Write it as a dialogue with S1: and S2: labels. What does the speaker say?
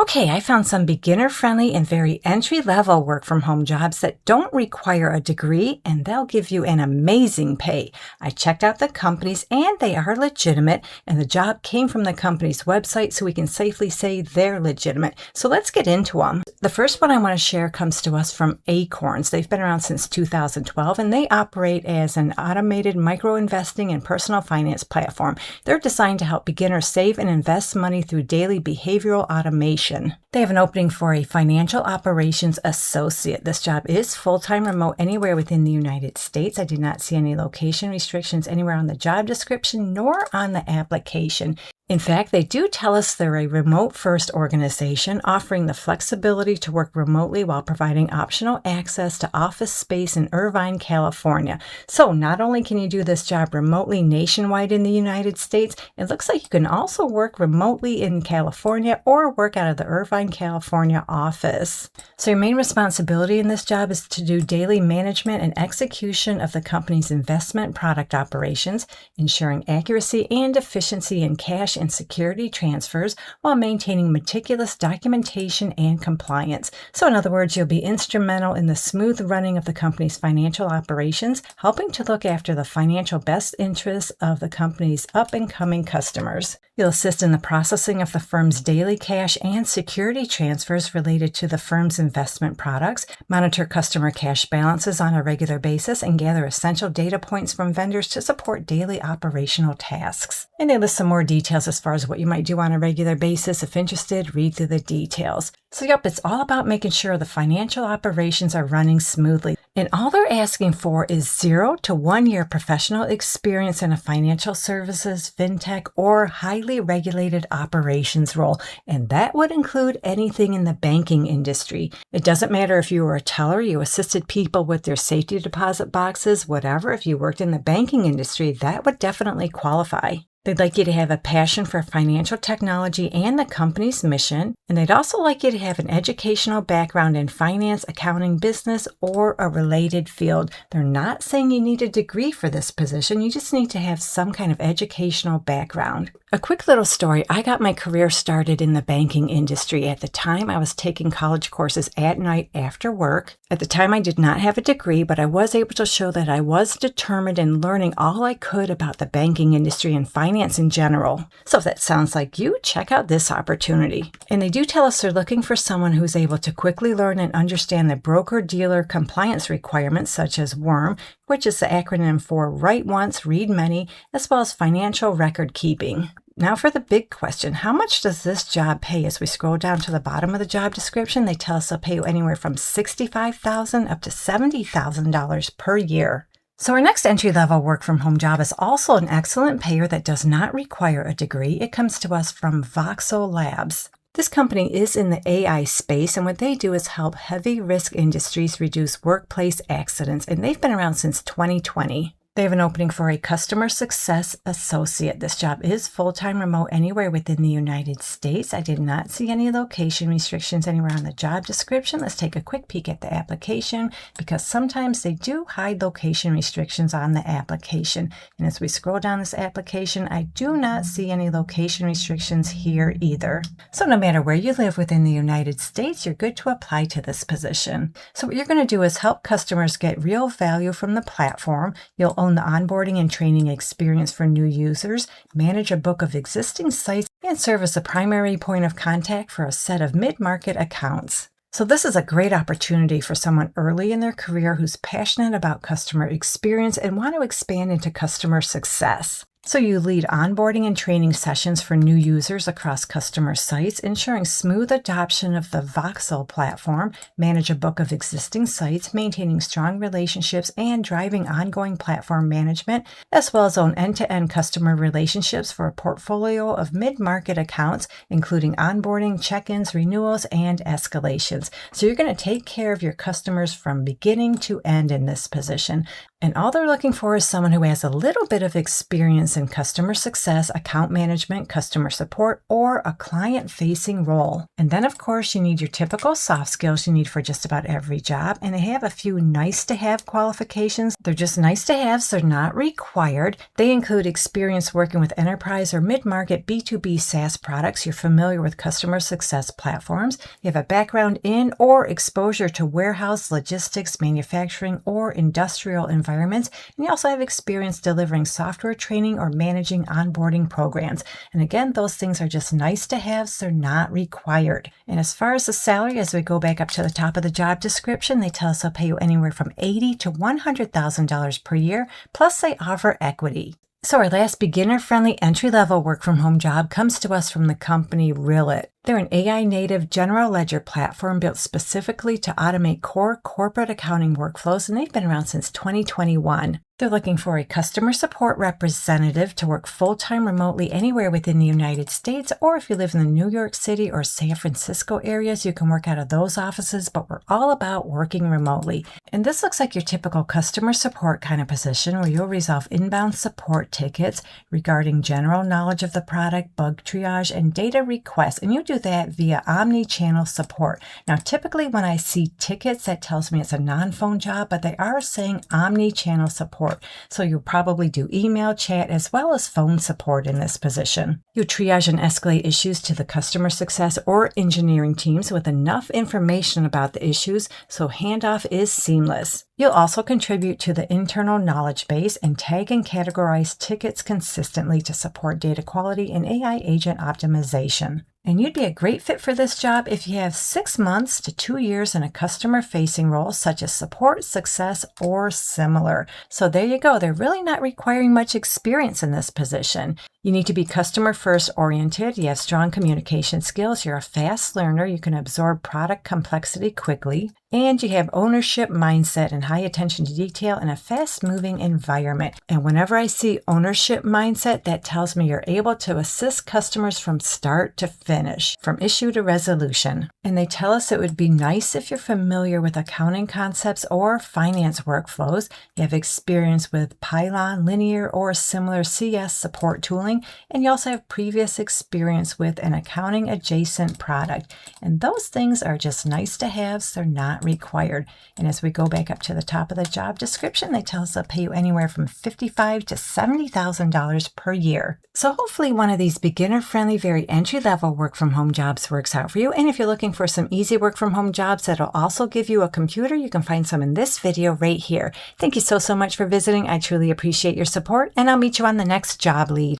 S1: Okay, I found some beginner-friendly and very entry-level work-from-home jobs that don't require a degree, and they'll give you an amazing pay. I checked out the companies, and they are legitimate, and the job came from the company's website, so we can safely say they're legitimate. So let's get into them. The first one I want to share comes to us from Acorns. They've been around since 2012, and they operate as an automated micro-investing and personal finance platform. They're designed to help beginners save and invest money through daily behavioral automation. They have an opening for a financial operations associate. This job is full-time remote anywhere within the United States. I did not see any location restrictions anywhere on the job description nor on the application. In fact, they do tell us they're a remote-first organization offering the flexibility to work remotely while providing optional access to office space in Irvine, California. So not only can you do this job remotely nationwide in the United States, it looks like you can also work remotely in California or work out of the Irvine, California office. So your main responsibility in this job is to do daily management and execution of the company's investment product operations, ensuring accuracy and efficiency in cash and security transfers while maintaining meticulous documentation and compliance. So in other words, you'll be instrumental in the smooth running of the company's financial operations, helping to look after the financial best interests of the company's up-and-coming customers. You'll assist in the processing of the firm's daily cash and security transfers related to the firm's investment products, monitor customer cash balances on a regular basis, and gather essential data points from vendors to support daily operational tasks. And they list some more details as far as what you might do on a regular basis. If interested, read through the details. So yep, it's all about making sure the financial operations are running smoothly. And all they're asking for is 0 to 1 year professional experience in a financial services, fintech, or highly regulated operations role. And that would include anything in the banking industry. It doesn't matter if you were a teller, you assisted people with their safety deposit boxes, whatever. If you worked in the banking industry, that would definitely qualify. They'd like you to have a passion for financial technology and the company's mission, and they'd also like you to have an educational background in finance, accounting, business, or a related field. They're not saying you need a degree for this position, you just need to have some kind of educational background. A quick little story, I got my career started in the banking industry. At the time, I was taking college courses at night after work. At the time, I did not have a degree, but I was able to show that I was determined in learning all I could about the banking industry and finance in general. So if that sounds like you, check out this opportunity. And they do tell us they're looking for someone who's able to quickly learn and understand the broker-dealer compliance requirements such as WORM, which is the acronym for Write Once, Read Many, as well as financial record keeping. Now for the big question, how much does this job pay? As we scroll down to the bottom of the job description, they tell us they'll pay you anywhere from $65,000 up to $70,000 per year. So our next entry-level work-from-home job is also an excellent payer that does not require a degree. It comes to us from Voxel Labs. This company is in the AI space, and what they do is help heavy-risk industries reduce workplace accidents, and they've been around since 2020. They have an opening for a customer success associate. This job is full-time remote anywhere within the United States. I did not see any location restrictions anywhere on the job description. Let's take a quick peek at the application because sometimes they do hide location restrictions on the application. And as we scroll down this application, I do not see any location restrictions here either. So no matter where you live within the United States, you're good to apply to this position. So what you're going to do is help customers get real value from the platform. You'll own the onboarding and training experience for new users, manage a book of existing sites, and serve as the primary point of contact for a set of mid-market accounts. So this is a great opportunity for someone early in their career who's passionate about customer experience and want to expand into customer success. So you lead onboarding and training sessions for new users across customer sites, ensuring smooth adoption of the Voxel platform, manage a book of existing sites, maintaining strong relationships, and driving ongoing platform management, as well as own end-to-end customer relationships for a portfolio of mid-market accounts, including onboarding, check-ins, renewals, and escalations. So you're going to take care of your customers from beginning to end in this position. And all they're looking for is someone who has a little bit of experience experience in customer success, account management, customer support, or a client-facing role. And then, of course, you need your typical soft skills you need for just about every job. And they have a few nice-to-have qualifications. They're just nice to have, so they're not required. They include experience working with enterprise or mid-market B2B SaaS products. You're familiar with customer success platforms. You have a background in or exposure to warehouse, logistics, manufacturing, or industrial environments. And you also have experience delivering software training or managing onboarding programs. And again, those things are just nice to have, so they're not required. And as far as the salary, as we go back up to the top of the job description, they tell us they'll pay you anywhere from $80,000 to $100,000 per year, plus they offer equity. So our last beginner-friendly entry-level work-from-home job comes to us from the company Rillet. They're an AI-native general ledger platform built specifically to automate core corporate accounting workflows, and they've been around since 2021. They're looking for a customer support representative to work full-time remotely anywhere within the United States, or if you live in the New York City or San Francisco areas, you can work out of those offices, but we're all about working remotely. And this looks like your typical customer support kind of position where you'll resolve inbound support tickets regarding general knowledge of the product, bug triage, and data requests. And you do that via omni-channel support. Now, typically when I see tickets, that tells me it's a non-phone job, but they are saying omni-channel support. So you'll probably do email, chat, as well as phone support in this position. You triage and escalate issues to the customer success or engineering teams with enough information about the issues, so handoff is seamless. You'll also contribute to the internal knowledge base and tag and categorize tickets consistently to support data quality and AI agent optimization. And you'd be a great fit for this job if you have 6 months to 2 years in a customer-facing role such as support, success, or similar. So there you go. They're really not requiring much experience in this position. You need to be customer-first oriented. You have strong communication skills. You're a fast learner. You can absorb product complexity quickly. And you have ownership mindset and high attention to detail in a fast-moving environment. And whenever I see ownership mindset, that tells me you're able to assist customers from start to finish, from issue to resolution. And they tell us it would be nice if you're familiar with accounting concepts or finance workflows. You have experience with Pylon, Linear, or similar CS support tooling. And you also have previous experience with an accounting adjacent product. And those things are just nice to have, so they're not required. And as we go back up to the top of the job description, they tell us they'll pay you anywhere from $55,000 to $70,000 per year. So hopefully one of these beginner-friendly, very entry-level work-from-home jobs works out for you. And if you're looking for some easy work-from-home jobs that'll also give you a computer, you can find some in this video right here. Thank you so much for visiting. I truly appreciate your support, and I'll meet you on the next job lead.